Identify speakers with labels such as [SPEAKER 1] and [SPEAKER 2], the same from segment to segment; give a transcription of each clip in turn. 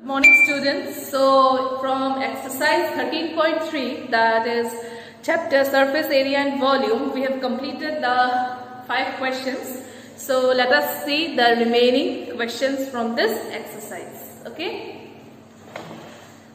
[SPEAKER 1] Good morning students. So from exercise 13.3, that is chapter surface area and volume, we have completed the 5 questions. So let us see the remaining questions from this exercise. Okay.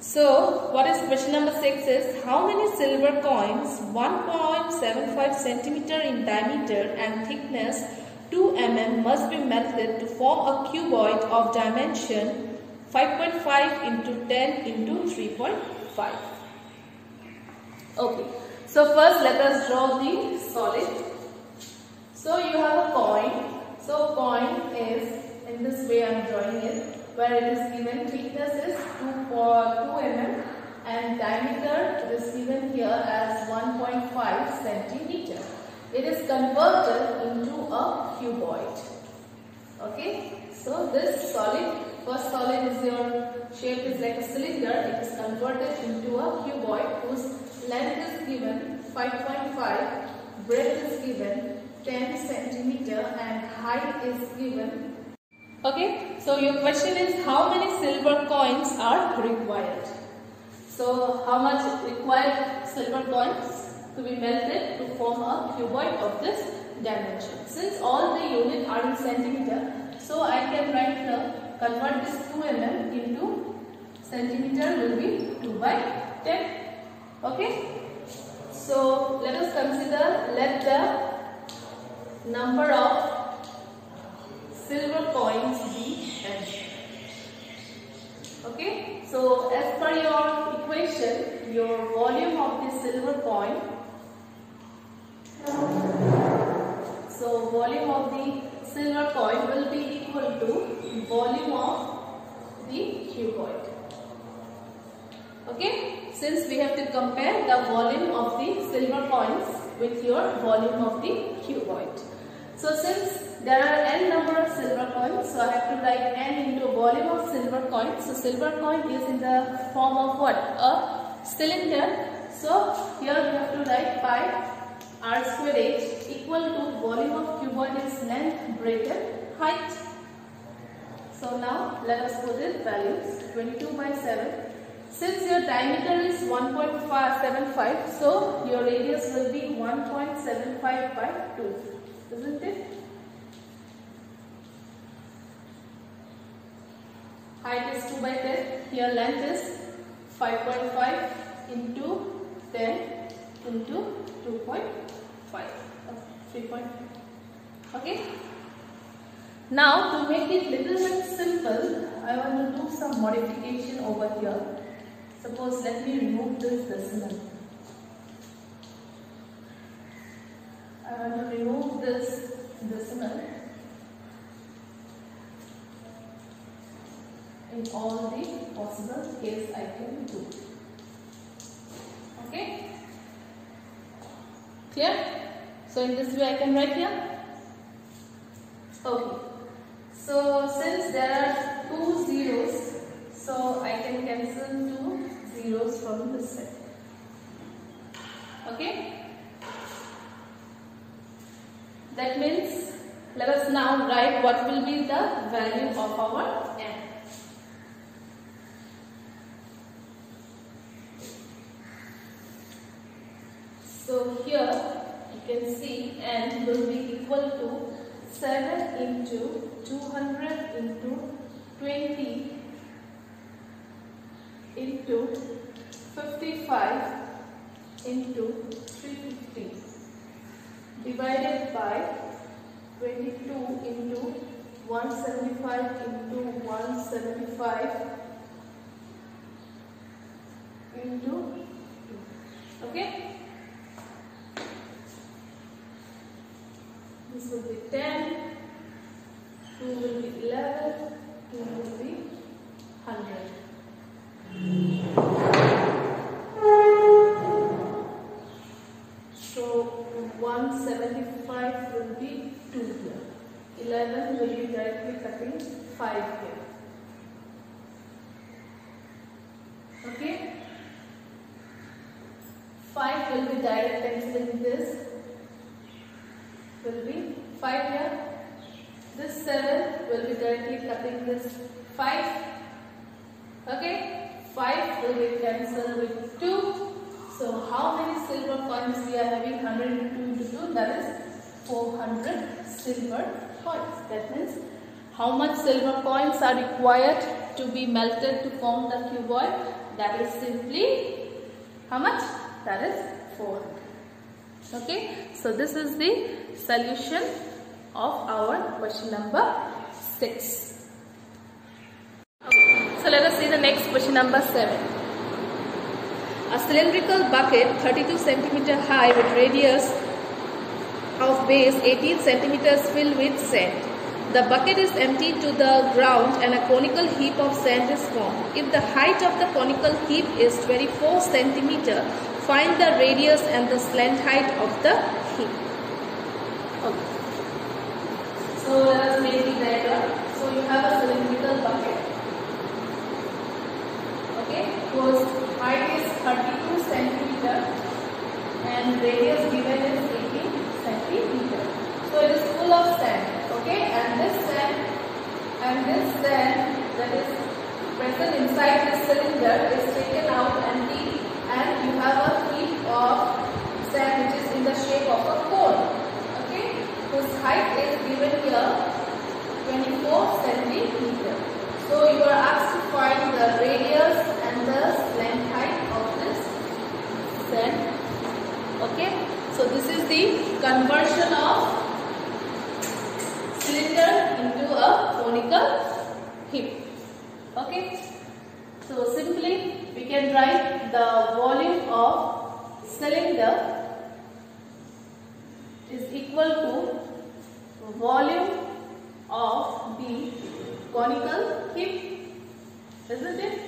[SPEAKER 1] So what is question number 6 is, how many silver coins 1.75 centimeter in diameter and thickness 2 mm must be melted to form a cuboid of dimension 5.5 into 10 into 3.5. Okay, so first let us draw the solid. So you have a coin. So coin is in this way I am drawing it, where it is given thickness is 2 mm and diameter it is given here as 1.5 centimeter. It is converted into a cuboid. Okay, so this solid, first solid is your shape is like a cylinder. It is converted into a cuboid whose length is given 5.5, breadth is given 10 centimeter and height is given. Okay, so your question is, how many silver coins are required? So how much required silver coins to be melted to form a cuboid of this dimension? Since all the units are in centimeter, so I can write here, convert this 2 mm into centimeter will be 2 by 10. Okay. So let us consider, let the number of silver coins be n. Okay. So as per your equation, your volume of the silver coin, so volume of the silver coin will be equal to volume of the cuboid. Okay, since we have to compare the volume of the silver coins with your volume of the cuboid. So since there are n number of silver coins, so I have to write n into volume of silver coin. So silver coin is in the form of what? A cylinder. So here we have to write pi r square h equal to volume of cuboid is length, breadth and height. So now let us put in values. 22 by 7. Since your diameter is 1.75, so your radius will be 1.75 by 2, isn't it? Height is 2 by 10. Here length is 5.5 into 10 into 2.5, 3.5. Okay. Now to make it little bit simple, I want to do some modification over here. Suppose let me remove this decimal. I want to remove this decimal in all the possible case I can do. Okay? Clear? So in this way I can write here. Okay. So since there are 2 zeros, so I can cancel 2 zeros from this side. Okay. That means let us now write what will be the value of our n. So here you can see n will be equal to 7 into 200 into 20 into 55 into 350 divided by 22 into 175 into 175 into 2. Okay. This will be 10, 2 will be 11, 2 will be 100. So 175 will be 2 here. 11 will be directly cutting 5 here. Okay. 5 will be direct cancelling this. Will be 5 here. This 7 will be directly cutting this 5. 5 will be cancelled with 2. So how many silver coins we are having? 100 into 2 into 2, that is 400 silver coins. That means how much silver coins are required to be melted to form the cuboid? That is simply how much? That is 400. Okay, so this is the solution of our question number 6. Okay. So let us see the next question number 7. A cylindrical bucket 32 cm high with radius of base 18 cm filled with sand. The bucket is emptied to the ground and a conical heap of sand is formed. If the height of the conical heap is 24 cm, find the radius and the slant height of the heap. Okay. So let us make the diagram. So you have a cylindrical bucket. Okay, whose height is 32 cm and radius given is 18 cm. So it is full of sand. Okay, and this sand that is present inside this cylinder is taken out empty, and you have a heap of sand which is in the shape of a cone. Okay, whose height is given here 24 cm. So you are asked to find the radius and the slant height of this sand. Okay, so this is the conversion of cylinder into a conical heap. Okay, so simply we can write the volume of cylinder is equal to volume of the conical heap, isn't it?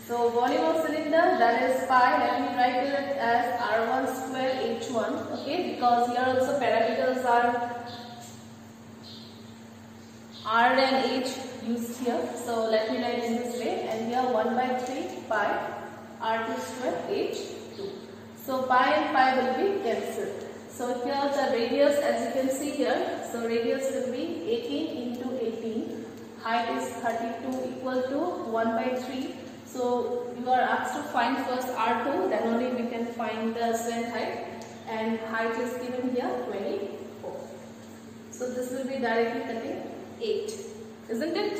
[SPEAKER 1] So volume of cylinder, that is pi. Let me write it as R1 square H1. Okay, because here also parameters are R and H used here. So let me write in this way, and here 1 by 3 pi R2 square H2. So pi and pi will be cancelled. So here the radius, as you can see here, so radius will be 18 into 18. Height is 32 equal to 1 by 3. So you are asked to find first R2, then only we can find the slant height, and height is given here 24. So this will be directly cutting 8, isn't it?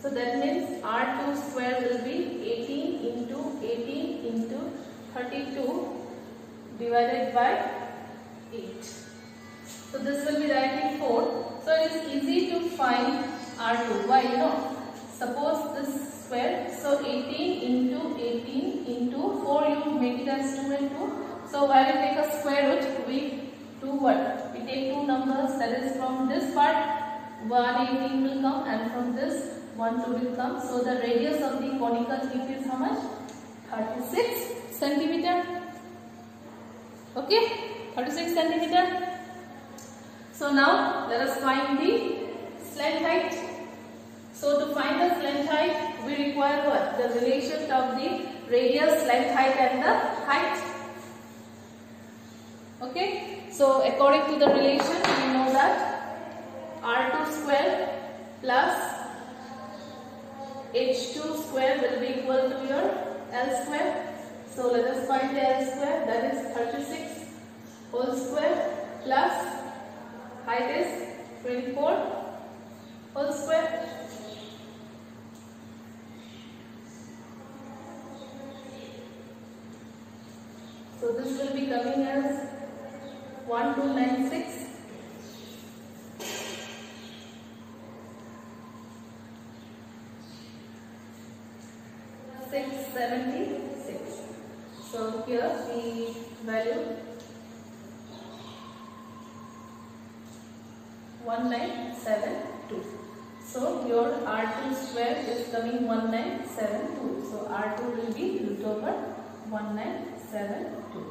[SPEAKER 1] So that means R2 square will be 18 into 32 divided by 8. So this will be directly 4. So it is easy to find R2. Why? You know, suppose this square, so 18 into 4, you make it as 2 and 2. So while you take a square root, we do what? We take two numbers, that is from this part 118 will come, and from this 12 will come. So the radius of the conical heap is how much? 36 centimeter. Okay, 36 centimeter. So now let us find the slant height. So to find the slant height, we require what? The relation of the radius, length, height and the height. Okay, so according to the relation, we know that R2 square plus H2 square will be equal to your L square. So let us find the L square, that is 36 whole square plus height is 24 whole square. So this will be coming as 1296. So here the value 1972. So your R2 square is coming 1972. So R2 will be root over 1972.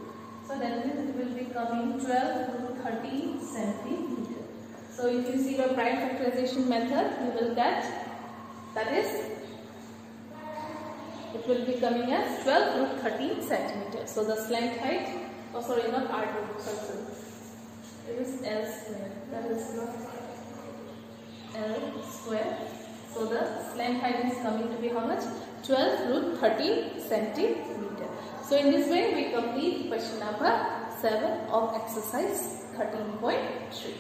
[SPEAKER 1] So that means it will be coming 12 to 30 centimeter. So if you see your prime factorization method, you will get, that is, it will be coming as 12 root 13 centimeter. So the slant height, oh sorry, not R2, sorry. It is L square, that is not L square. So the slant height is coming to be how much? 12 root 30 centimeter. So in this way we complete question number 7 of exercise 13.3.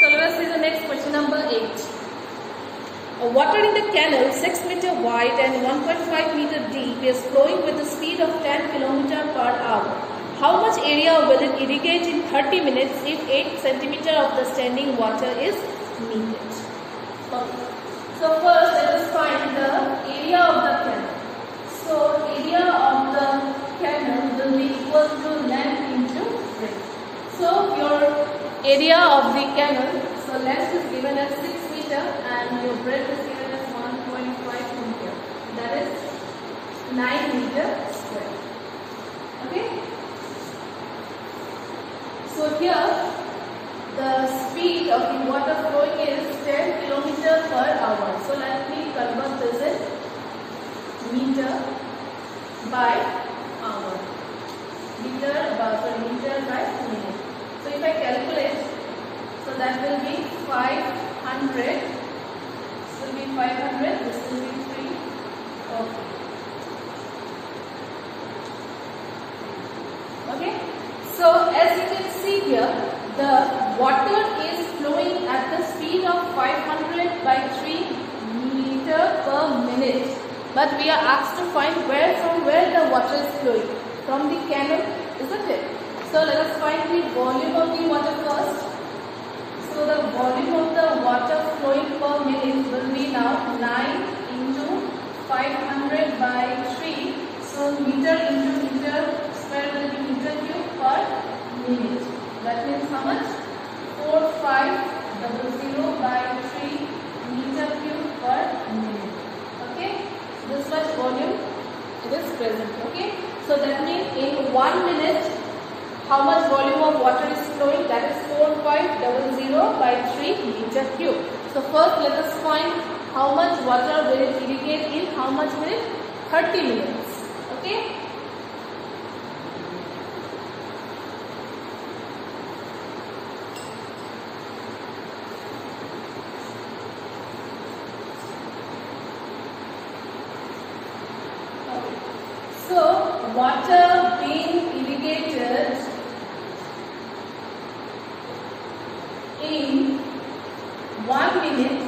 [SPEAKER 1] So let us see the next question number 8. Water in the canal 6 meter wide and 1.5 meter deep is flowing with a speed of 10 km per hour. How much area will it irrigate in 30 minutes if 8 centimeter of the standing water is needed? Okay. So first let us find the area of the canal. So area of the canal will be equal to length into breadth. So your area of the canal, so length is given as 6 meter and your breadth is given as 1.5 meter. That is 9 meter square. Okay. So here the speed of the water flowing is 10 km per hour. So let me convert this in meter by hour. Meter by minute. So if I calculate, so that will be 500. This will be 500. This will be 3. Okay. Okay. So as you can see here, the water is flowing at the speed of 500 by 3 meter per minute. But we are asked to find from where the water is flowing. From the canal, isn't it? So let us find the volume of the water first. So the volume of the water flowing per minute will be now 9 into 500 by 3. So meter into meter square will be meter cube per minute. That means how much? 4500 by 3 meter cube per minute. Okay. So this much volume it is present. Okay. So that means in 1 minute, how much volume of water is flowing? That is 4500 by 3 meter cube. So first let us find how much water will it irrigate in how much minute? 30 minutes. Okay. So water being irrigated in 1 minute,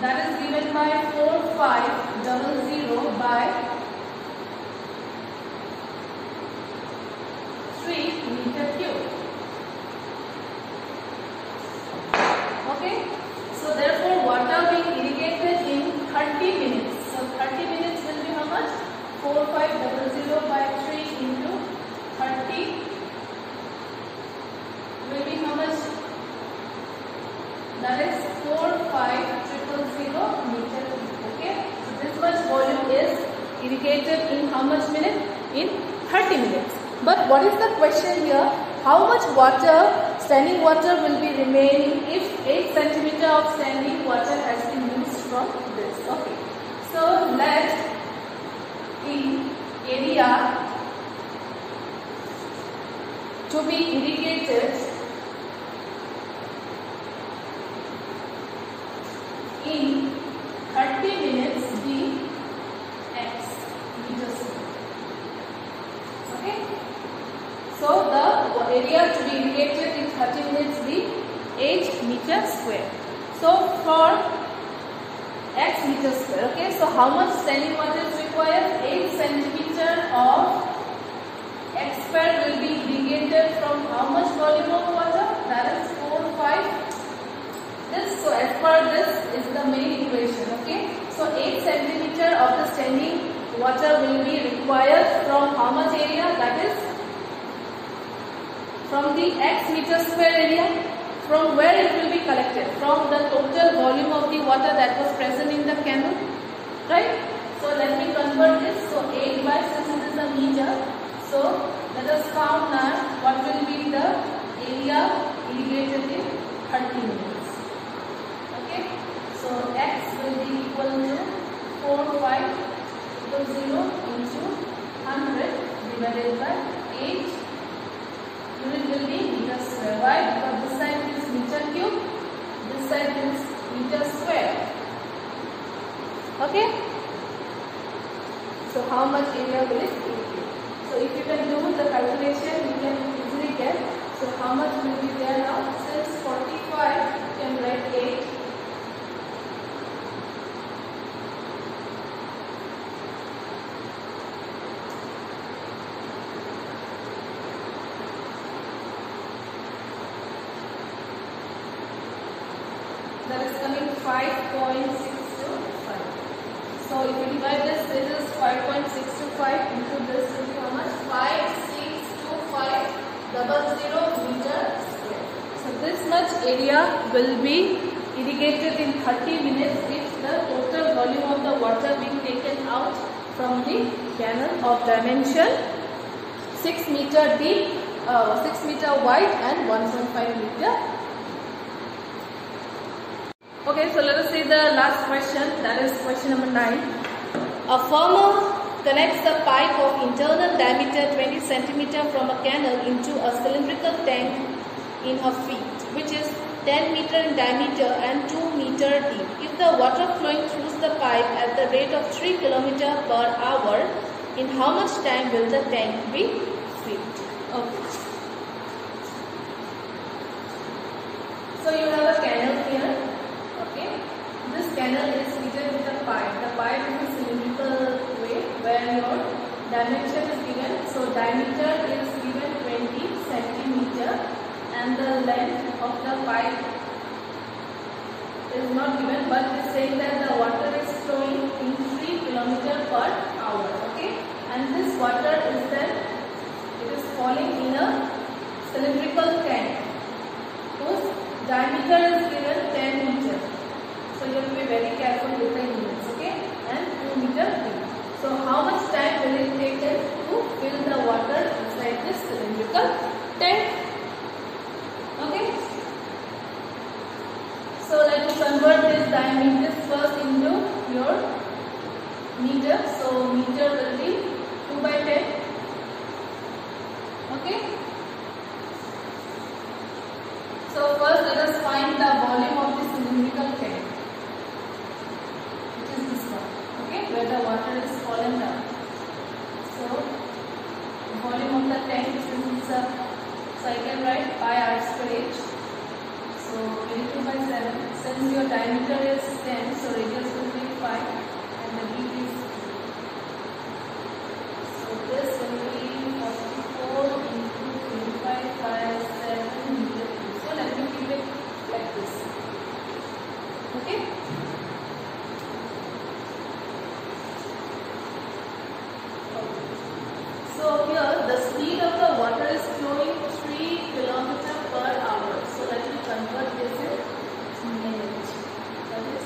[SPEAKER 1] that is given by 4500 by 3 meter cube. Okay. So therefore water being irrigated in 30 minutes. So 30 minutes will be how much? 4500 by 3 into 30 will be how much? That is 45000 meter. Okay. So this much volume is irrigated in how much minute? In 30 minutes. But what is the question here? How much water, standing water will be remaining if 8 centimeter of standing water has been used from this? Okay. So let the area to be irrigated in 30 minutes be x meters square. Okay. So the area to be irrigated in 30 minutes be 8 meters square. So for x meters square. Okay, so how much standing water is required? 8 centimeter of x square will be irrigated from how much volume of water? That is 45. This, so as per this is the main equation. Okay, so 8 centimeter of the standing water will be required from how much area? That is from the x meter square area. From where it will be collected? From the total volume of the water that was present in the canal, right? So let me convert this. So 8 by, since it is a meter, so let us count now what will be the area irrigated in 30 minutes. Okay, so x will be equal to 4500 into 100 divided by 8. Unit will be meter square. Why? Because this side is meter cube, this side is Okay. So how much area will it irrigate? So if you can do the calculation, you can easily get. So how much will be there now? Since 45, you can write 8. That is coming 5.625. So if you divide this is 5.625 into this will be how much? 562500 meter square. So this much area will be irrigated in 30 minutes if the total volume of the water being taken out from the canal of dimension 6 meter deep, 6 meter wide and 1.5 meter. Okay, so let us see the last question, that is question number 9. A farmer connects the pipe of internal diameter 20 cm from a canal into a cylindrical tank in a field, which is 10 meter in diameter and 2 meter deep. If the water flowing through the pipe at the rate of 3 km per hour, in how much time will the tank be filled? Okay. So you have a canal here. Okay, this canal is fitted with a pipe. The pipe is a cylindrical way where your dimension is given. So diameter is given 20 cm and the length of the pipe is not given, but it is saying that the water is flowing in 3 km per hour. Okay, and this water is then falling in a cylindrical tank whose diameter is given 10 meter. So you have to be very careful with the units, okay? And 2 meter deep. So how much time will it take to fill the water inside this cylindrical tank? Okay? So let me convert this diameter first into your meter. So meter will be 2 by 10. Okay? So first let us find the volume of the cylindrical tank. Where the water is fallen down. So the volume of the tank is a cycle, right? Pi r square h. So 22 by 7. Since your diameter is 10, so radius will be 5 and the deep is 2. So this will be 44 into 25 by 7 meter cube. So let me keep it like this. Okay? So here the speed of the water is flowing 3 km per hour. So let me convert this in minutes. That is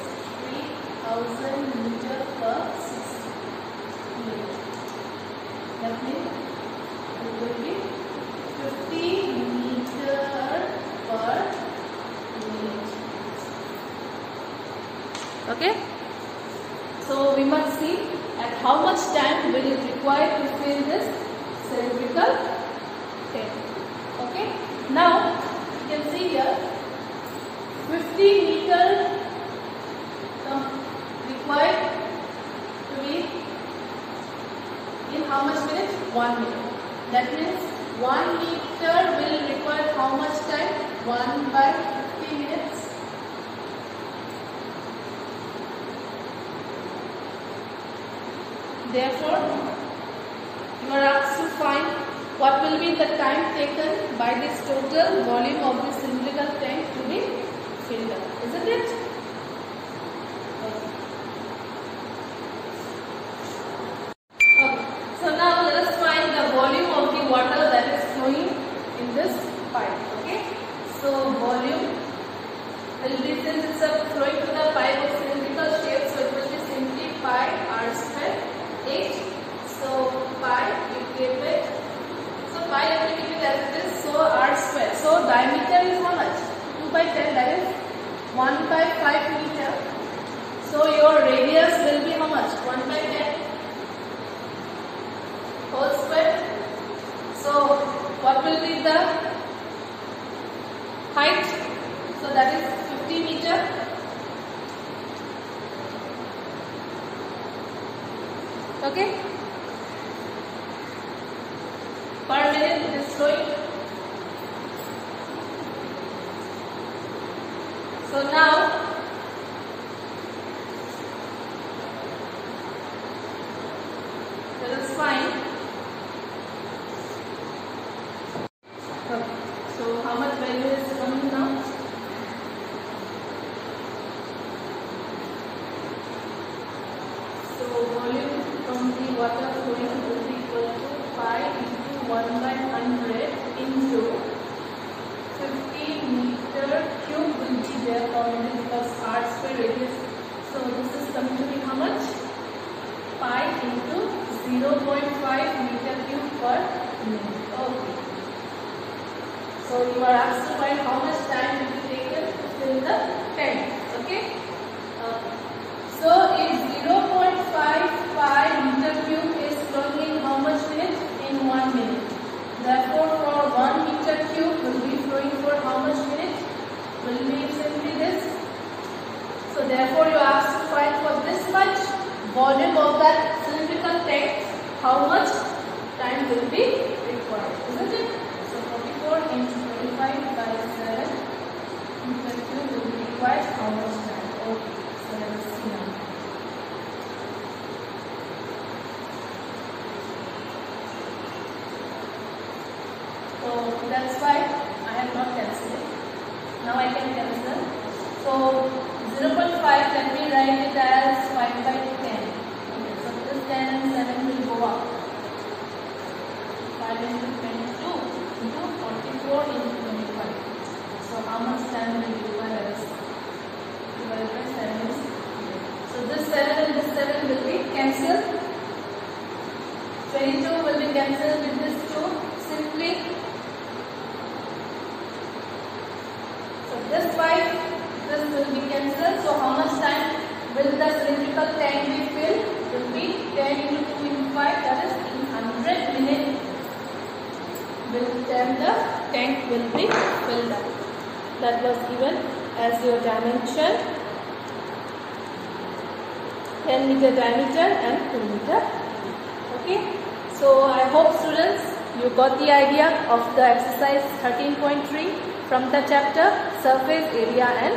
[SPEAKER 1] 3000 meter per 60 minute. That means it will be 50 meter per minute. Okay. So we must see at how much time will it require to fill this cylindrical tank. Okay. Now you can see here 50 meter required to be in how much minutes? 1 minute. That means 1 meter will require how much time? 1 by 50 minutes. Therefore, you are asked to find what will be the time taken by this total volume of the cylindrical tank to be filled up. Isn't it? Okay. So now let us find the volume of the water that is flowing in this pipe. Okay. So volume will be, since it's flowing to the pipe of cylindrical shape, so it will be simply pi r square h. So pi you give it. So pi let me give it as it is. So r square. So diameter is how much? 2 by 10. That is 1 by 5 meter. So your radius will be how much? 1 by 10 whole square. So what will be the height? So that is 50 meter. Okay. Per minute it is flowing. So now that is fine. Okay. So how much value is coming now? So volume from the water flowing will be equal to 5 into 1/100 into 50 meter cube will be there already because r square radius. So this is coming to be how much? Pi into 0.5 meter cube per minute. Okay. So you are asked to find how much time will be taken to fill the tank. Okay. So if 0.55 meter cube is flowing in how much minutes? In 1 minute. Therefore, for 1 meter cube will be flowing for how much minutes? Will be simply this. So therefore, you are asked to find for this much volume of that cylindrical tank, how much time will be required, isn't it? So 44 into 25 by 7 meter cube will be required how much time? Okay. So let us see now. So that's why I have not cancelled it. Now I can cancel. So 0.5, let me write it as 5/10. Okay, so this 10 and 7 will go up. 5 into 22 into 44 into 25. So how much time will you require? Divided by 7 is. So this 7 and this 7 will be cancelled. 22 will be cancelled with this 2 simply. This 5, this will be cancelled. So how much time will the cylindrical tank be filled? Will be 10 into 2 into 5, that is in 100 minutes. Will then the tank will be filled up. That was given as your dimension. 10 meter diameter and 2 meter. Okay. So I hope students you got the idea of the exercise 13.3 from the chapter surface area and